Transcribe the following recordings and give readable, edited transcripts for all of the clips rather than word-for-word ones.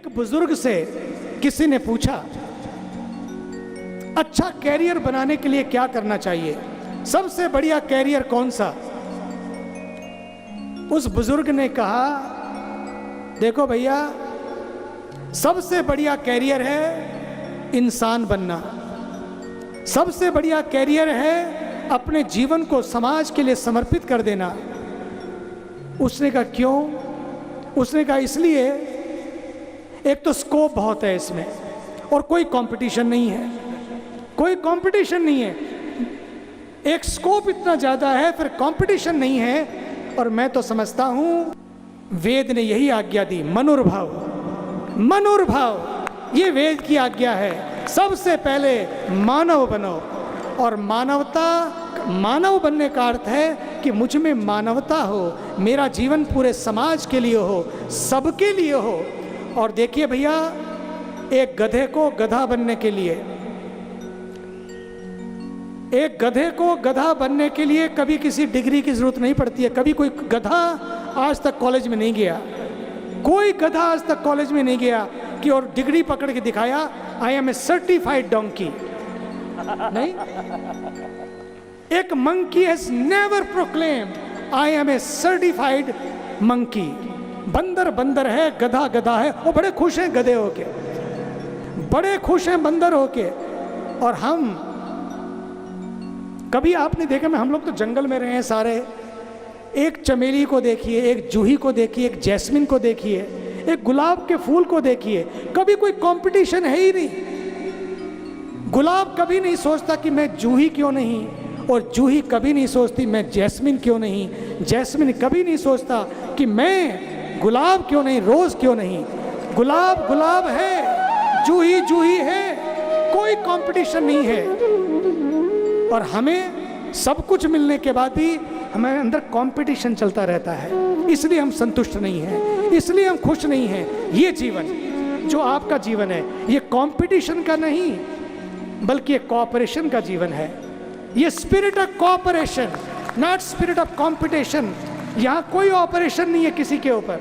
एक बुजुर्ग से किसी ने पूछा, अच्छा कैरियर बनाने के लिए क्या करना चाहिए, सबसे बढ़िया कैरियर कौन सा? उस बुजुर्ग ने कहा, देखो भैया, सबसे बढ़िया कैरियर है इंसान बनना, सबसे बढ़िया कैरियर है अपने जीवन को समाज के लिए समर्पित कर देना। उसने कहा क्यों? उसने कहा इसलिए, एक तो स्कोप बहुत है इसमें और कोई कंपटीशन नहीं है, कोई कंपटीशन नहीं है। एक स्कोप इतना ज़्यादा है, फिर कंपटीशन नहीं है। और मैं तो समझता हूँ वेद ने यही आज्ञा दी, मनुर्भाव, मनुर्भाव ये वेद की आज्ञा है। सबसे पहले मानव बनो, और मानवता, मानव बनने का अर्थ है कि मुझ में मानवता हो, मेरा जीवन पूरे समाज के लिए हो, सबके लिए हो। और देखिए भैया, एक गधे को गधा बनने के लिए, एक गधे को गधा बनने के लिए कभी किसी डिग्री की जरूरत नहीं पड़ती है। कभी कोई गधा आज तक कॉलेज में नहीं गया, कोई गधा आज तक कॉलेज में नहीं गया कि और डिग्री पकड़ के दिखाया, I am a certified donkey. नहीं, एक monkey has never proclaimed I am a certified monkey. बंदर बंदर है, गधा गधा है, वो बड़े खुश हैं गधे होके, बड़े खुश हैं बंदर होके। और हम कभी आपने देखा, मैं हम लोग तो जंगल में रहे हैं सारे, एक चमेली को देखिए, एक जूही को देखिए, एक जैस्मिन को देखिए, एक गुलाब के फूल को देखिए, कभी कोई कंपटीशन है ही नहीं। गुलाब कभी नहीं सोचता कि मैं जूही क्यों नहीं, और जूही कभी नहीं सोचती मैं जैस्मिन क्यों नहीं, जैस्मिन कभी नहीं सोचता कि मैं गुलाब क्यों नहीं, रोज क्यों नहीं। गुलाब गुलाब है, जूही जूही है, कोई कंपटीशन नहीं है। और हमें सब कुछ मिलने के बाद भी हमारे अंदर कंपटीशन चलता रहता है, इसलिए हम संतुष्ट नहीं हैं, इसलिए हम खुश नहीं हैं। ये जीवन जो आपका जीवन है, ये कंपटीशन का नहीं बल्कि ये कोऑपरेशन का जीवन है। ये spirit of cooperation, not spirit of competition. यहाँ कोई ऑपरेशन नहीं है किसी के ऊपर,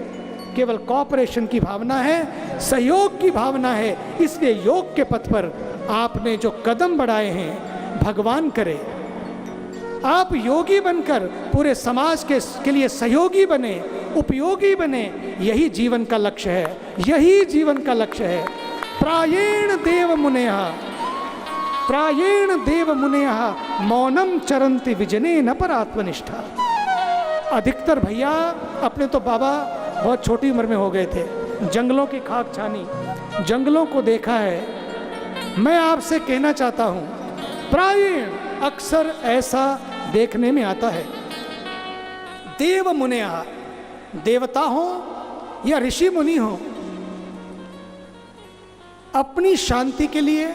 केवल कोऑपरेशन की भावना है, सहयोग की भावना है। इसलिए योग के पथ पर आपने जो कदम बढ़ाए हैं, भगवान करे आप योगी बनकर पूरे समाज के लिए सहयोगी बने, उपयोगी बने। यही जीवन का लक्ष्य है, यही जीवन का लक्ष्य है। प्रायेण देव मुनेः, प्रायेण देव मुनेः मौनम चरन्ति विजने न परात्मनिष्ठा। अधिकतर भैया अपने तो बाबा बहुत छोटी उम्र में हो गए थे, जंगलों की खाक छानी, जंगलों को देखा है। मैं आपसे कहना चाहता हूँ, प्रायेण अक्सर ऐसा देखने में आता है, देव मुनिया, देवता हो या ऋषि मुनि हो, अपनी शांति के लिए,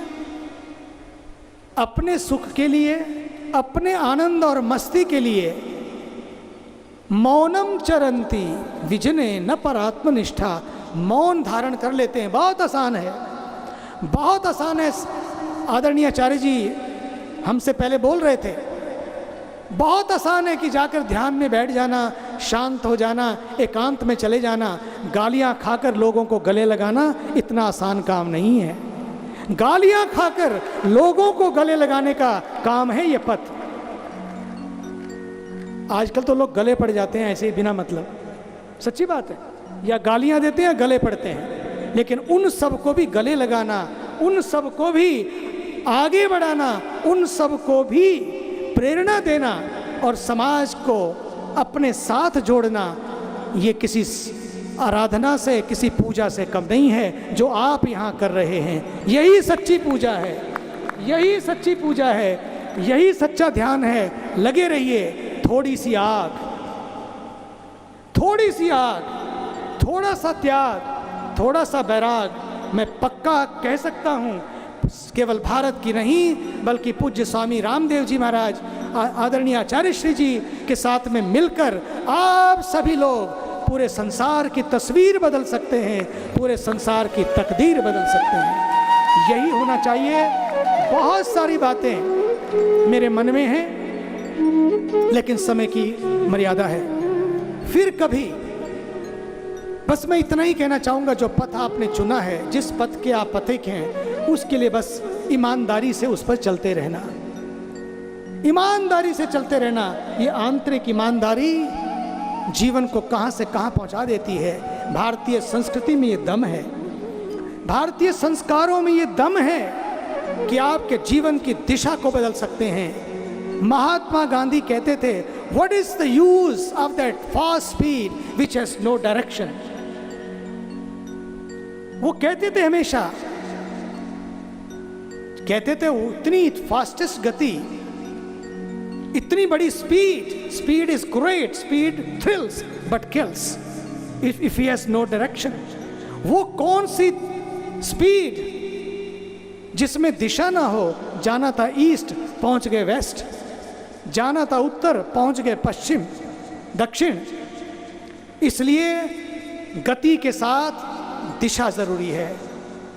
अपने सुख के लिए, अपने आनंद और मस्ती के लिए मौनम चरंती विजने न परात्मनिष्ठा, मौन धारण कर लेते हैं। बहुत आसान है, बहुत आसान है। आदरणीय आचार्य जी हमसे पहले बोल रहे थे, बहुत आसान है कि जाकर ध्यान में बैठ जाना, शांत हो जाना, एकांत में चले जाना। गालियां खाकर लोगों को गले लगाना इतना आसान काम नहीं है। गालियां खाकर लोगों को गले लगाने का काम है ये पथ। आजकल तो लोग गले पड़ जाते हैं ऐसे ही बिना मतलब, सच्ची बात है, या गालियां देते हैं, गले पड़ते हैं। लेकिन उन सबको भी गले लगाना, उन सबको भी आगे बढ़ाना, उन सबको भी प्रेरणा देना और समाज को अपने साथ जोड़ना, ये किसी आराधना से, किसी पूजा से कम नहीं है जो आप यहाँ कर रहे हैं। यही सच्ची पूजा है, यही सच्ची पूजा है, यही सच्चा ध्यान है। लगे रहिए। थोड़ी सी आग, थोड़ी सी आग, थोड़ा सा त्याग, थोड़ा सा बैराग। मैं पक्का कह सकता हूँ, केवल भारत की नहीं बल्कि पूज्य स्वामी रामदेव जी महाराज, आदरणीय आचार्य श्री जी के साथ में मिलकर आप सभी लोग पूरे संसार की तस्वीर बदल सकते हैं, पूरे संसार की तकदीर बदल सकते हैं। यही होना चाहिए। बहुत सारी बातें मेरे मन में हैं, लेकिन समय की मर्यादा है। फिर कभी बस मैं इतना ही कहना चाहूँगा, जो पथ आपने चुना है, जिस पथ के आप पथिक हैं, उसके लिए बस ईमानदारी से उस पर चलते रहना, ईमानदारी से चलते रहना। ये आंतरिक ईमानदारी जीवन को कहाँ से कहाँ पहुँचा देती है। भारतीय संस्कृति में ये दम है, भारतीय संस्कारों में ये दम है कि आपके जीवन की दिशा को बदल सकते हैं। महात्मा गांधी कहते थे, what is the use of that fast speed which has no direction. वो कहते थे, हमेशा कहते थे, इतनी फास्टेस्ट गति, इतनी बड़ी speed, speed is great, speed thrills but kills if he has no direction. वो कौन सी स्पीड जिसमें दिशा ना हो। जाना था ईस्ट, पहुंच गए वेस्ट, जाना था उत्तर, पहुंच गए पश्चिम दक्षिण। इसलिए गति के साथ दिशा जरूरी है।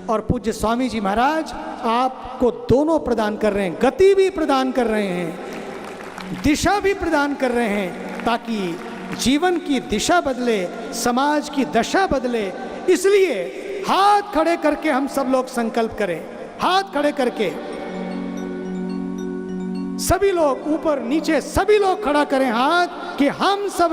और पूज्य स्वामी जी महाराज आपको दोनों प्रदान कर रहे हैं, गति भी प्रदान कर रहे हैं, दिशा भी प्रदान कर रहे हैं, ताकि जीवन की दिशा बदले, समाज की दशा बदले। इसलिए हाथ खड़े करके हम सब लोग संकल्प करें, हाथ खड़े करके सभी लोग, ऊपर नीचे सभी लोग खड़ा करें हाथ, कि हम सब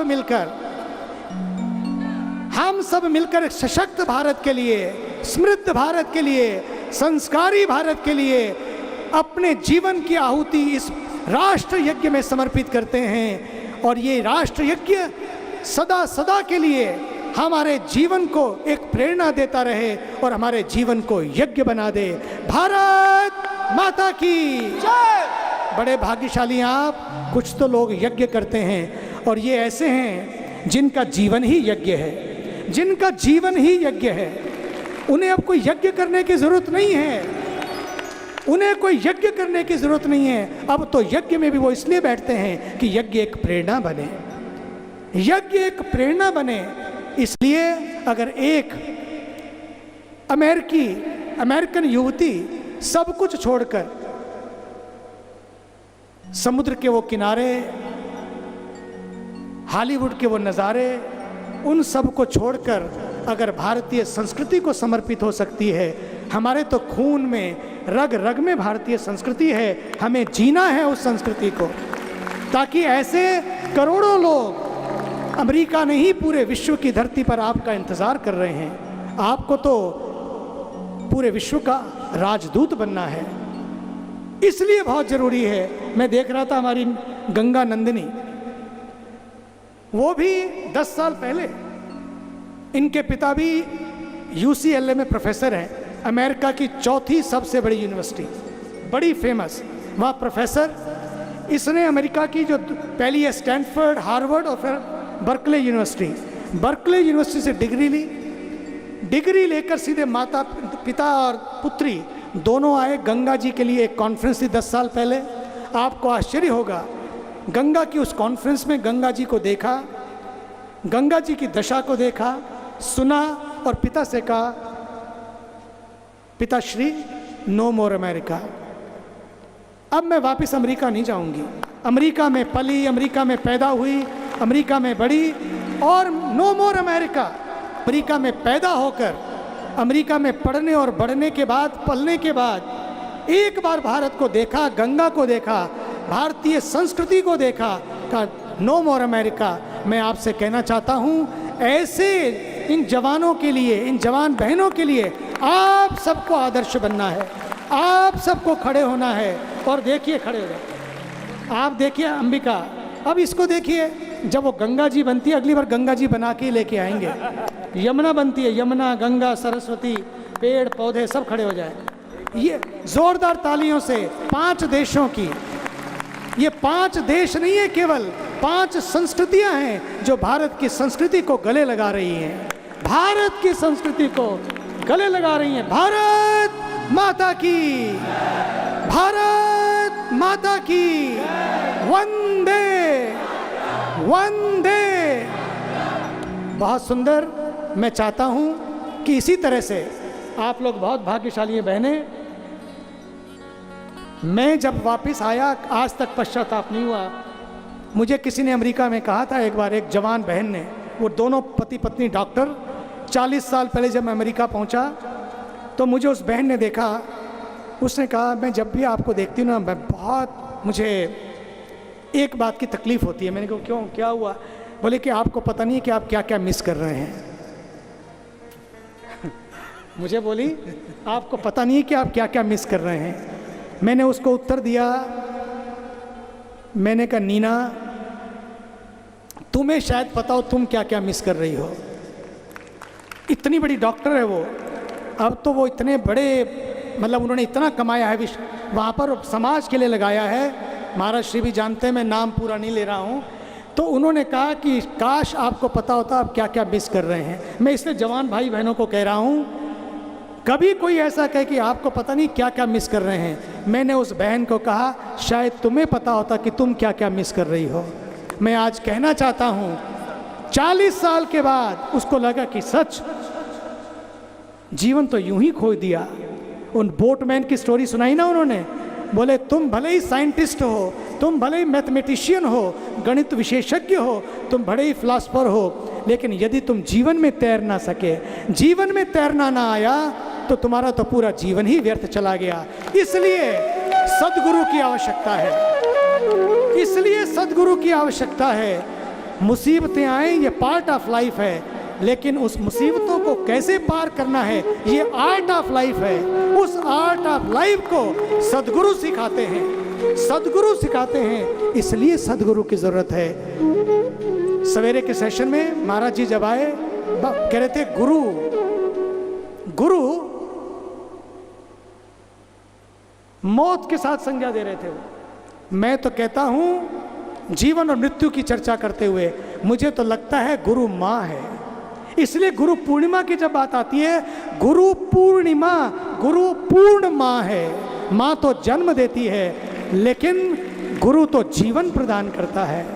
मिलकर एक सशक्त भारत के लिए, समृद्ध भारत के लिए, संस्कारी भारत के लिए अपने जीवन की आहुति इस राष्ट्र यज्ञ में समर्पित करते हैं। और ये राष्ट्र यज्ञ सदा सदा के लिए हमारे जीवन को एक प्रेरणा देता रहे और हमारे जीवन को यज्ञ बना दे। भारत माता की जय। बड़े भाग्यशाली आप, कुछ तो लोग यज्ञ करते हैं, और ये ऐसे हैं जिनका जीवन ही यज्ञ है, जिनका जीवन ही यज्ञ है। उन्हें अब कोई यज्ञ करने की जरूरत नहीं है, उन्हें कोई यज्ञ करने की जरूरत नहीं है। अब तो यज्ञ में भी वो इसलिए बैठते हैं कि यज्ञ एक प्रेरणा बने, यज्ञ एक प्रेरणा बने। इसलिए अगर एक अमेरिकन युवती सब कुछ छोड़कर समुद्र के वो किनारे, हॉलीवुड के वो नज़ारे, उन सब को छोड़कर अगर भारतीय संस्कृति को समर्पित हो सकती है, हमारे तो खून में, रग रग में भारतीय संस्कृति है, हमें जीना है उस संस्कृति को, ताकि ऐसे करोड़ों लोग, अमेरिका नहीं पूरे विश्व की धरती पर आपका इंतज़ार कर रहे हैं। आपको तो पूरे विश्व का राजदूत बनना है, इसलिए बहुत ज़रूरी है। मैं देख रहा था हमारी गंगा नंदिनी, वो भी 10 साल पहले, इनके पिता भी UCLA में प्रोफेसर हैं, अमेरिका की चौथी सबसे बड़ी यूनिवर्सिटी, बड़ी फेमस, वहाँ प्रोफेसर। इसने अमेरिका की जो पहली है स्टैनफोर्ड, हार्वर्ड और फिर बर्कले यूनिवर्सिटी से डिग्री ली। डिग्री लेकर सीधे माता पिता और पुत्री दोनों आए गंगा जी के लिए। एक कॉन्फ्रेंस थी 10 साल पहले, आपको आश्चर्य होगा, गंगा की उस कॉन्फ्रेंस में गंगा जी को देखा, गंगा जी की दशा को देखा, सुना और पिता से कहा, पिताश्री नो मोर अमेरिका, अब मैं वापस अमेरिका नहीं जाऊंगी। अमेरिका में पली, अमेरिका में पैदा हुई, अमेरिका में बड़ी, और नो मोर अमेरिका। अमेरिका में पैदा होकर, अमेरिका में पढ़ने और बढ़ने के बाद, पलने के बाद एक बार भारत को देखा, गंगा को देखा, भारतीय संस्कृति को देखा, कहा नो मोर अमेरिका। मैं आपसे कहना चाहता हूँ, ऐसे इन जवानों के लिए, इन जवान बहनों के लिए आप सबको आदर्श बनना है, आप सबको खड़े होना है। और देखिए, खड़े हो जाए आप, देखिए अंबिका, अब इसको देखिए, जब वो गंगा जी बनती है, अगली बार गंगा जी बना के लेके आएंगे। यमुना बनती है, यमुना, गंगा, सरस्वती, पेड़ पौधे सब खड़े हो जाए। ये जोरदार तालियों से 5 देशों की, ये 5 देश नहीं है, केवल 5 संस्कृतियां हैं जो भारत की संस्कृति को गले लगा रही हैं, भारत की संस्कृति को गले लगा रही हैं। भारत माता की, भारत माता की, वंदे वंदे। बहुत सुंदर। मैं चाहता हूं कि इसी तरह से आप लोग बहुत भाग्यशाली हैं बहनें। मैं जब वापस आया, आज तक पश्चाताप नहीं हुआ। मुझे किसी ने अमेरिका में कहा था एक बार, एक जवान बहन ने, वो दोनों पति पत्नी डॉक्टर, 40 साल पहले जब मैं अमेरिका पहुंचा तो मुझे उस बहन ने देखा, उसने कहा मैं जब भी आपको देखती हूँ ना मैं बहुत, मुझे एक बात की तकलीफ़ होती है। मैंने कहा क्यों, क्या हुआ? बोले कि आपको पता नहीं है कि आप क्या क्या मिस कर रहे हैं। मुझे बोली आपको पता नहीं है कि आप क्या क्या मिस कर रहे हैं। मैंने उसको उत्तर दिया, मैंने कहा नीना तुम्हें शायद पता हो तुम क्या क्या मिस कर रही हो। इतनी बड़ी डॉक्टर है वो, अब तो वो इतने बड़े, मतलब उन्होंने इतना कमाया है, वहाँ पर समाज के लिए लगाया है। महाराज श्री भी जानते हैं, मैं नाम पूरा नहीं ले रहा हूँ। तो उन्होंने कहा कि काश आपको पता होता आप क्या क्या मिस कर रहे हैं। मैं इसलिए जवान भाई बहनों को कह रहा हूँ, कभी कोई ऐसा कहे कि आपको पता नहीं क्या क्या मिस कर रहे हैं। मैंने उस बहन को कहा शायद तुम्हें पता होता कि तुम क्या क्या मिस कर रही हो। मैं आज कहना चाहता हूँ 40 साल के बाद उसको लगा कि सच जीवन तो यूं ही खो दिया। उन बोटमैन की स्टोरी सुनाई ना उन्होंने, बोले तुम भले ही साइंटिस्ट हो, तुम भले ही मैथमेटिशियन हो, गणित विशेषज्ञ हो, तुम भले ही फिलासफर हो, लेकिन यदि तुम जीवन में तैर ना सके, जीवन में तैरना ना आया तो तुम्हारा तो पूरा जीवन ही व्यर्थ चला गया। इसलिए सद्गुरु की आवश्यकता है, इसलिए सद्गुरु की आवश्यकता है। मुसीबतें आए ये पार्ट ऑफ लाइफ है, लेकिन उस मुसीबतों को कैसे पार करना है ये आर्ट ऑफ लाइफ है। उस आर्ट ऑफ लाइफ को सद्गुरु सिखाते हैं, सद्गुरु सिखाते हैं, इसलिए सद्गुरु की जरूरत है। सवेरे के सेशन में महाराज जी जब आए कह रहे थे गुरु गुरु मौत के साथ संज्ञा दे रहे थे वो। मैं तो कहता हूं जीवन और मृत्यु की चर्चा करते हुए मुझे तो लगता है गुरु माँ है। इसलिए गुरु पूर्णिमा की जब बात आती है, गुरु पूर्णिमा, गुरु पूर्ण माँ है। माँ तो जन्म देती है, लेकिन गुरु तो जीवन प्रदान करता है,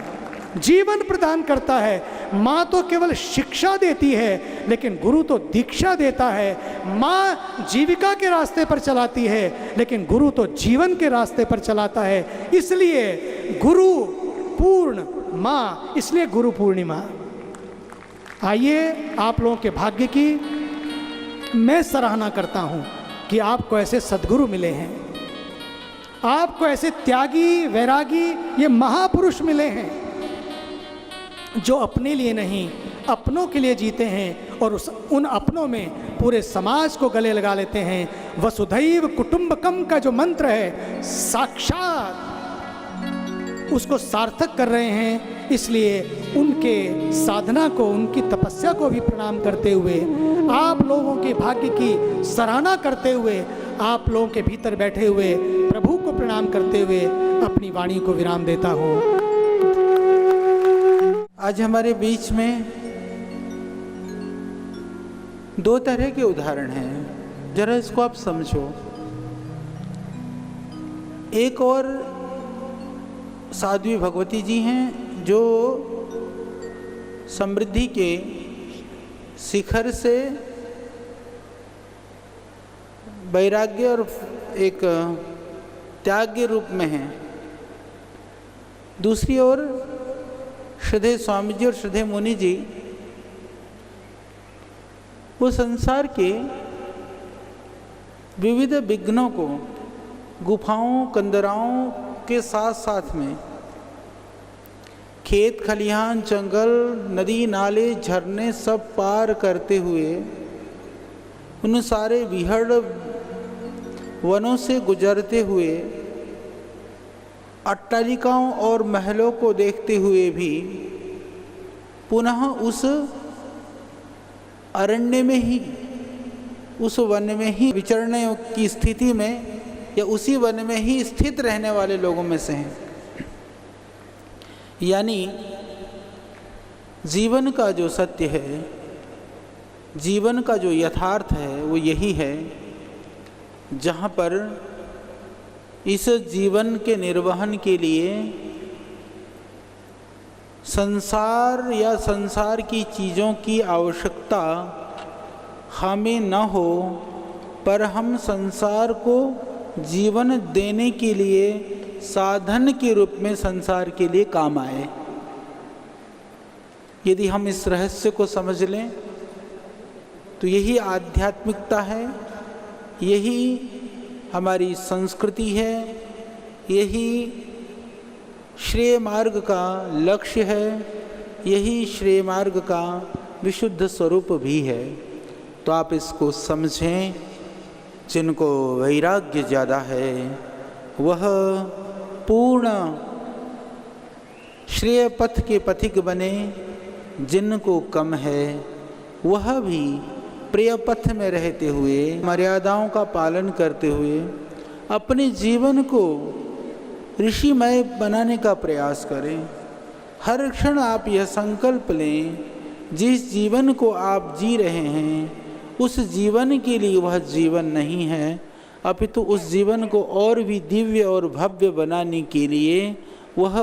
जीवन प्रदान करता है। माँ तो केवल शिक्षा देती है, लेकिन गुरु तो दीक्षा देता है। माँ जीविका के रास्ते पर चलाती है, लेकिन गुरु तो जीवन के रास्ते पर चलाता है। इसलिए गुरु पूर्ण माँ, इसलिए गुरु पूर्णिमा। आइए आप लोगों के भाग्य की मैं सराहना करता हूँ कि आपको ऐसे सद्गुरु मिले हैं, आपको ऐसे त्यागी वैरागी ये महापुरुष मिले हैं जो अपने लिए नहीं अपनों के लिए जीते हैं और उन अपनों में पूरे समाज को गले लगा लेते हैं। वसुधैव कुटुंबकम का जो मंत्र है साक्षात उसको सार्थक कर रहे हैं। इसलिए उनके साधना को, उनकी तपस्या को भी प्रणाम करते हुए, आप लोगों के भाग्य की सराहना करते हुए, आप लोगों के भीतर बैठे हुए प्रभु को प्रणाम करते हुए अपनी वाणी को विराम देता हूँ। आज हमारे बीच में दो तरह के उदाहरण हैं, जरा इसको आप समझो। एक और साध्वी भगवती जी हैं जो समृद्धि के शिखर से वैराग्य और एक त्याग के रूप में हैं। दूसरी ओर श्रद्धेय स्वामी जी और श्रद्धेय मुनि जी वो संसार के विविध विघ्नों को, गुफाओं कंदराओं के साथ साथ में खेत खलिहान जंगल नदी नाले झरने सब पार करते हुए उन सारे विहड़ वनों से गुजरते हुए अट्टालिकाओं और महलों को देखते हुए भी पुनः उस अरण्य में ही, उस वन में ही विचरने की स्थिति में या उसी वन में ही स्थित रहने वाले लोगों में से हैं। यानी जीवन का जो सत्य है, जीवन का जो यथार्थ है वो यही है, जहाँ पर इस जीवन के निर्वहन के लिए संसार या संसार की चीज़ों की आवश्यकता हमें न हो, पर हम संसार को जीवन देने के लिए साधन के रूप में संसार के लिए काम आए। यदि हम इस रहस्य को समझ लें तो यही आध्यात्मिकता है, यही हमारी संस्कृति है, यही श्रेय मार्ग का लक्ष्य है, यही श्रेय मार्ग का विशुद्ध स्वरूप भी है। तो आप इसको समझें। जिनको वैराग्य ज़्यादा है वह पूर्ण श्रेय पथ के पथिक बने, जिनको कम है वह भी प्रिय पथ में रहते हुए मर्यादाओं का पालन करते हुए अपने जीवन को ऋषिमय बनाने का प्रयास करें। हर क्षण आप यह संकल्प लें, जिस जीवन को आप जी रहे हैं उस जीवन के लिए वह जीवन नहीं है, अपितु उस जीवन को और भी दिव्य और भव्य बनाने के लिए वह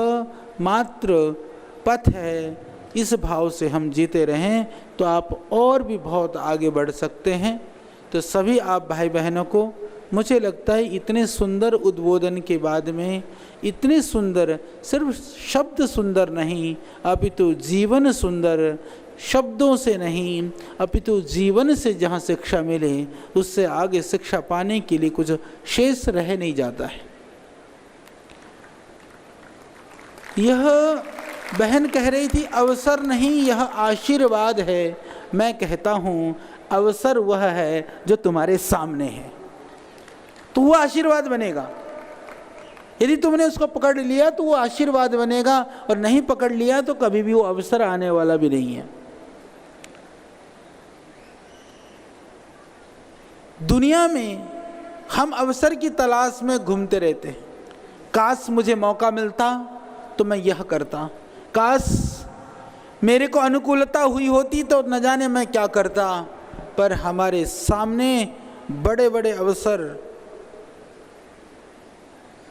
मात्र पथ है। इस भाव से हम जीते रहें तो आप और भी बहुत आगे बढ़ सकते हैं। तो सभी आप भाई बहनों को, मुझे लगता है इतने सुंदर उद्बोधन के बाद में, इतने सुंदर, सिर्फ शब्द सुंदर नहीं अपितु जीवन सुंदर, शब्दों से नहीं अपितु जीवन से जहाँ शिक्षा मिले उससे आगे शिक्षा पाने के लिए कुछ शेष रह नहीं जाता है। यह बहन कह रही थी अवसर नहीं यह आशीर्वाद है। मैं कहता हूँ अवसर वह है जो तुम्हारे सामने है, तो वो आशीर्वाद बनेगा। यदि तुमने उसको पकड़ लिया तो वो आशीर्वाद बनेगा, और नहीं पकड़ लिया तो कभी भी वो अवसर आने वाला भी नहीं है। दुनिया में हम अवसर की तलाश में घूमते रहते हैं। काश मुझे मौका मिलता तो मैं यह करता, काश मेरे को अनुकूलता हुई होती तो न जाने मैं क्या करता। पर हमारे सामने बड़े बड़े अवसर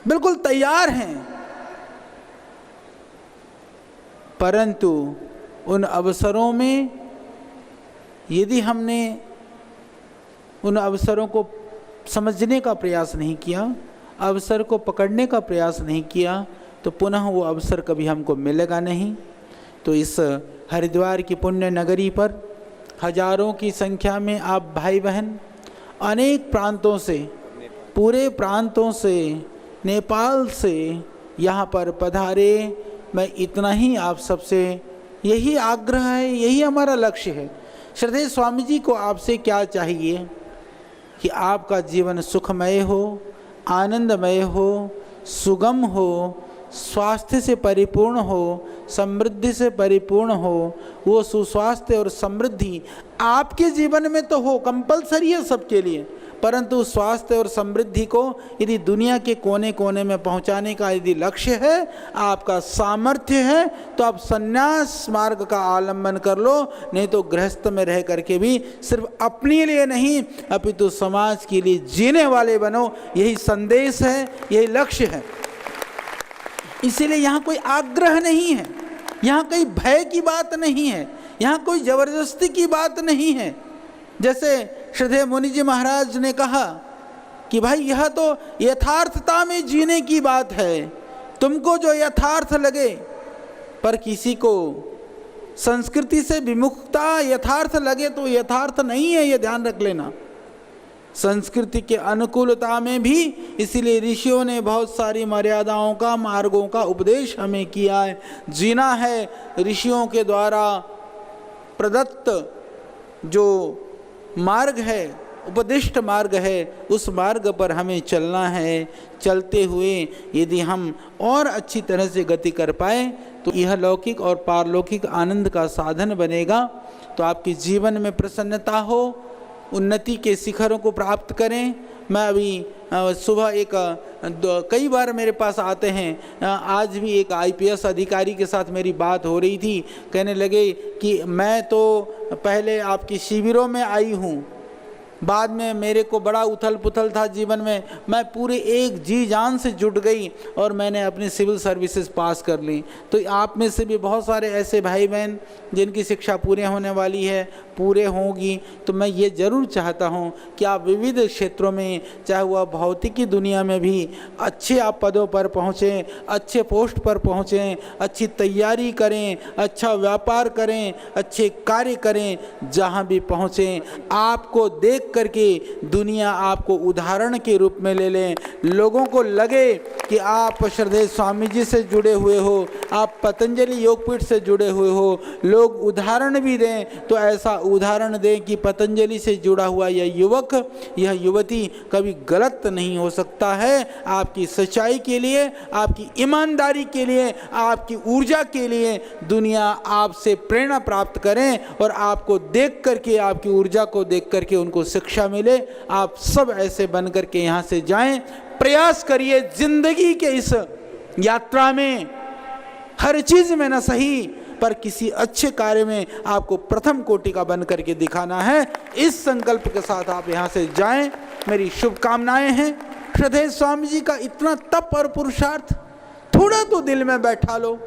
बिल्कुल तैयार हैं, परंतु उन अवसरों में यदि हमने उन अवसरों को समझने का प्रयास नहीं किया, अवसर को पकड़ने का प्रयास नहीं किया, तो पुनः वो अवसर कभी हमको मिलेगा नहीं। तो इस हरिद्वार की पुण्य नगरी पर हजारों की संख्या में आप भाई बहन अनेक प्रांतों से, पूरे प्रांतों से, नेपाल से यहाँ पर पधारे। मैं इतना ही आप सबसे यही आग्रह है, यही हमारा लक्ष्य है। श्रद्धेय स्वामी जी को आपसे क्या चाहिए कि आपका जीवन सुखमय हो, आनंदमय हो, सुगम हो, स्वास्थ्य से परिपूर्ण हो, समृद्धि से परिपूर्ण हो। वो सुस्वास्थ्य और समृद्धि आपके जीवन में तो हो, कंपलसरी है सबके लिए, परंतु स्वास्थ्य और समृद्धि को यदि दुनिया के कोने कोने में पहुंचाने का यदि लक्ष्य है, आपका सामर्थ्य है, तो आप संन्यास मार्ग का आलंबन कर लो। नहीं तो गृहस्थ में रह करके भी सिर्फ अपने लिए नहीं अपितु समाज के लिए जीने वाले बनो। यही संदेश है, यही लक्ष्य है। इसीलिए यहाँ कोई आग्रह नहीं है, यहाँ कोई भय की बात नहीं है, यहाँ कोई जबरदस्ती की बात नहीं है। जैसे श्रद्धेय मुनि जी महाराज ने कहा कि भाई यह तो यथार्थता में जीने की बात है, तुमको जो यथार्थ लगे। पर किसी को संस्कृति से विमुखता यथार्थ लगे तो यथार्थ नहीं है, यह ध्यान रख लेना। संस्कृति के अनुकूलता में भी इसीलिए ऋषियों ने बहुत सारी मर्यादाओं का, मार्गों का उपदेश हमें किया है। जीना है ऋषियों के द्वारा प्रदत्त जो मार्ग है, उपदिष्ट मार्ग है, उस मार्ग पर हमें चलना है। चलते हुए यदि हम और अच्छी तरह से गति कर पाए तो यह लौकिक और पारलौकिक आनंद का साधन बनेगा। तो आपके जीवन में प्रसन्नता हो, उन्नति के शिखरों को प्राप्त करें। मैं अभी सुबह कई बार मेरे पास आते हैं, आज भी एक IPS अधिकारी के साथ मेरी बात हो रही थी। कहने लगे कि मैं तो पहले आपकी शिविरों में आई हूँ, बाद में मेरे को बड़ा उथल पुथल था जीवन में, मैं पूरे एक जी जान से जुट गई और मैंने अपनी सिविल सर्विसेज पास कर ली। तो आप में से भी बहुत सारे ऐसे भाई बहन जिनकी शिक्षा पूरे होने वाली है, पूरे होंगी, तो मैं ये ज़रूर चाहता हूँ कि आप विविध क्षेत्रों में, चाहे वह भौतिकी दुनिया में भी अच्छे आप पदों पर पहुँचें, अच्छे पोस्ट पर पहुँचें, अच्छी तैयारी करें, अच्छा व्यापार करें, अच्छे कार्य करें, जहाँ भी पहुँचें आपको देख करके दुनिया आपको उदाहरण के रूप में ले लें। लोगों को लगे कि आप श्रद्धेय स्वामी जी से जुड़े हुए हो, आप पतंजलि योगपीठ से जुड़े हुए हो, लोग उदाहरण भी दें तो ऐसा उदाहरण दें कि पतंजलि से जुड़ा हुआ यह युवक, यह युवती कभी गलत नहीं हो सकता है। आपकी सच्चाई के लिए, आपकी ईमानदारी के लिए, आपकी ऊर्जा के लिए दुनिया आपसे प्रेरणा प्राप्त करें और आपको देख करके, आपकी ऊर्जा को देख करके उनको शिक्षा मिले। आप सब ऐसे बन करके यहाँ से जाएं। प्रयास करिए जिंदगी के इस यात्रा में, हर चीज में न सही पर किसी अच्छे कार्य में आपको प्रथम कोटि का बन करके दिखाना है। इस संकल्प के साथ आप यहाँ से जाएं। मेरी शुभकामनाएं हैं। श्रद्धेय स्वामी जी का इतना तप और पुरुषार्थ थोड़ा तो दिल में बैठा लो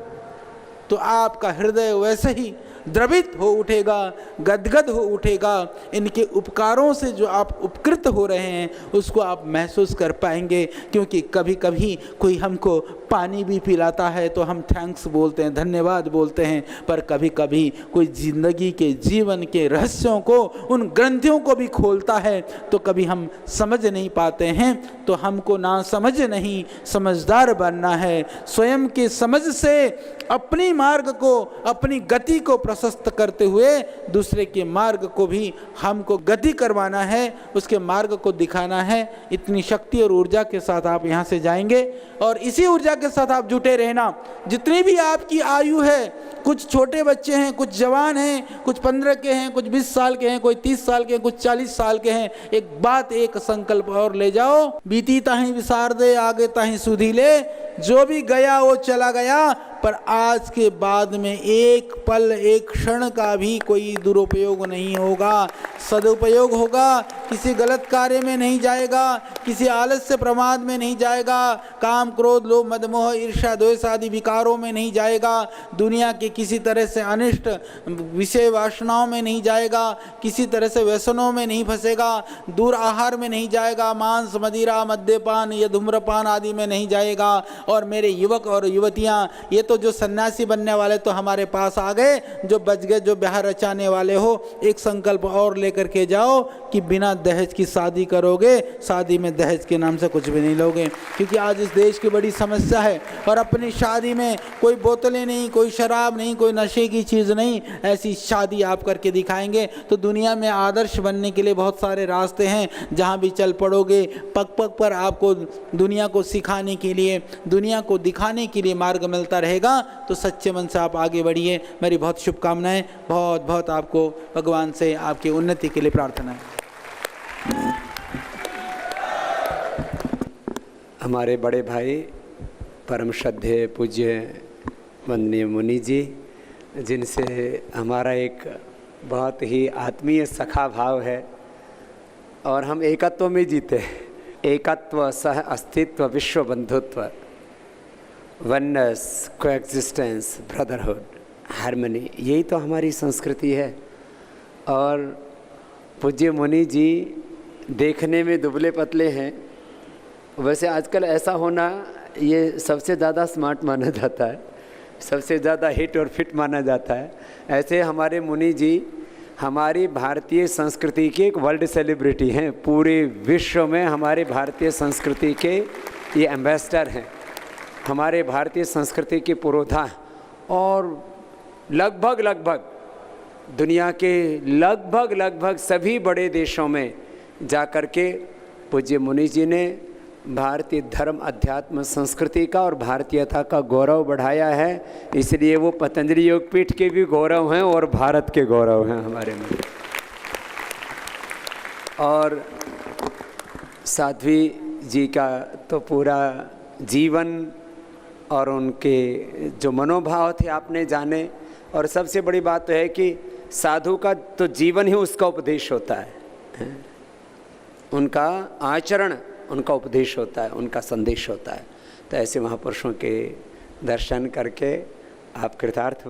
तो आपका हृदय वैसे ही द्रवित हो उठेगा, गदगद हो उठेगा। इनके उपकारों से जो आप उपकृत हो रहे हैं उसको आप महसूस कर पाएंगे। क्योंकि कभी कभी कोई हमको पानी भी पिलाता है तो हम थैंक्स बोलते हैं, धन्यवाद बोलते हैं, पर कभी कभी कोई जिंदगी के, जीवन के रहस्यों को, उन ग्रंथियों को भी खोलता है तो कभी हम समझ नहीं पाते हैं। तो हमको ना समझ नहीं, समझदार बनना है। स्वयं के समझ से अपनी मार्ग को, अपनी गति को प्रशस्त करते हुए दूसरे के मार्ग को भी हमको गति करवाना है, उसके मार्ग को दिखाना है। इतनी शक्ति और ऊर्जा के साथ आप यहाँ से जाएंगे और इसी ऊर्जा के साथ आप जुटे रहना। जितनी भी आपकी आयु है, कुछ छोटे बच्चे हैं, कुछ जवान हैं, कुछ 15 के हैं, कुछ 20 साल के हैं, कोई 30 साल के हैं, कुछ 40 साल के हैं, एक बात, एक संकल्प और ले जाओ, बीती ताहीं विसार दे, आगे ताहीं सुधी ले। जो भी गया वो चला गया, पर आज के बाद में एक पल, एक क्षण का भी कोई दुरुपयोग नहीं होगा, सदुपयोग होगा। किसी गलत कार्य में नहीं जाएगा, किसी आलस्य प्रमाद में नहीं जाएगा, काम क्रोध लोभ मद मोह ईर्ष्या द्वेष आदि विकारों में नहीं जाएगा, दुनिया के किसी तरह से अनिष्ट विषय वासनाओं में नहीं जाएगा, किसी तरह से व्यसनों में नहीं फंसेगा, दूर आहार में नहीं जाएगा, मांस मदिरा मद्यपान या धूम्रपान आदि में नहीं जाएगा। और मेरे युवक और युवतियाँ, ये तो जो सन्यासी बनने वाले तो हमारे पास आ गए, जो बच गए, जो ब्याह रचाने वाले हो, एक संकल्प और लेकर के जाओ कि बिना दहेज की शादी करोगे, शादी में दहेज के नाम से कुछ भी नहीं लोगे। क्योंकि आज इस देश की बड़ी समस्या है। और अपनी शादी में कोई बोतलें नहीं, कोई शराब नहीं, कोई नशे की चीज़ नहीं, ऐसी शादी आप करके दिखाएंगे तो दुनिया में आदर्श बनने के लिए बहुत सारे रास्ते हैं। जहाँ भी चल पड़ोगे, पग पग पर आपको दुनिया को सिखाने के लिए, दुनिया को दिखाने के लिए मार्ग मिलता रहेगा। तो सच्चे मन से आप आगे बढ़िए। मेरी बहुत शुभकामनाएं, बहुत बहुत आपको भगवान से आपकी उन्नति के लिए प्रार्थना है। हमारे बड़े भाई परम श्रद्धेय पूज्य वंदनीय मुनि जी, जिनसे हमारा एक बहुत ही आत्मीय सखा भाव है और हम एकत्व में जीते हैं। एकत्व, सह अस्तित्व, विश्व बंधुत्व, वननेस, कोएग्जिस्टेंस, ब्रदरहुड, हार्मनी, यही तो हमारी संस्कृति है। और पूज्य मुनि जी देखने में दुबले पतले हैं, वैसे आजकल ऐसा होना ये सबसे ज़्यादा स्मार्ट माना जाता है, सबसे ज़्यादा हिट और फिट माना जाता है। ऐसे हमारे मुनि जी हमारी भारतीय संस्कृति के एक वर्ल्ड सेलिब्रिटी हैं। पूरे विश्व में हमारे भारतीय संस्कृति के ये एम्बेसडर हैं, हमारे भारतीय संस्कृति के पुरोधा। और लगभग दुनिया के लगभग सभी बड़े देशों में जा कर के पूज्य मुनि जी ने भारतीय धर्म, अध्यात्म, संस्कृति का और भारतीयता का गौरव बढ़ाया है। इसलिए वो पतंजलि योगपीठ के भी गौरव हैं और भारत के गौरव हैं हमारे में। और साध्वी जी का तो पूरा जीवन और उनके जो मनोभाव थे आपने जाने। और सबसे बड़ी बात तो है कि साधु का तो जीवन ही उसका उपदेश होता है। उनका आचरण, उनका उपदेश होता है, उनका संदेश होता है। तो ऐसे महापुरुषों के दर्शन करके आप कृतार्थ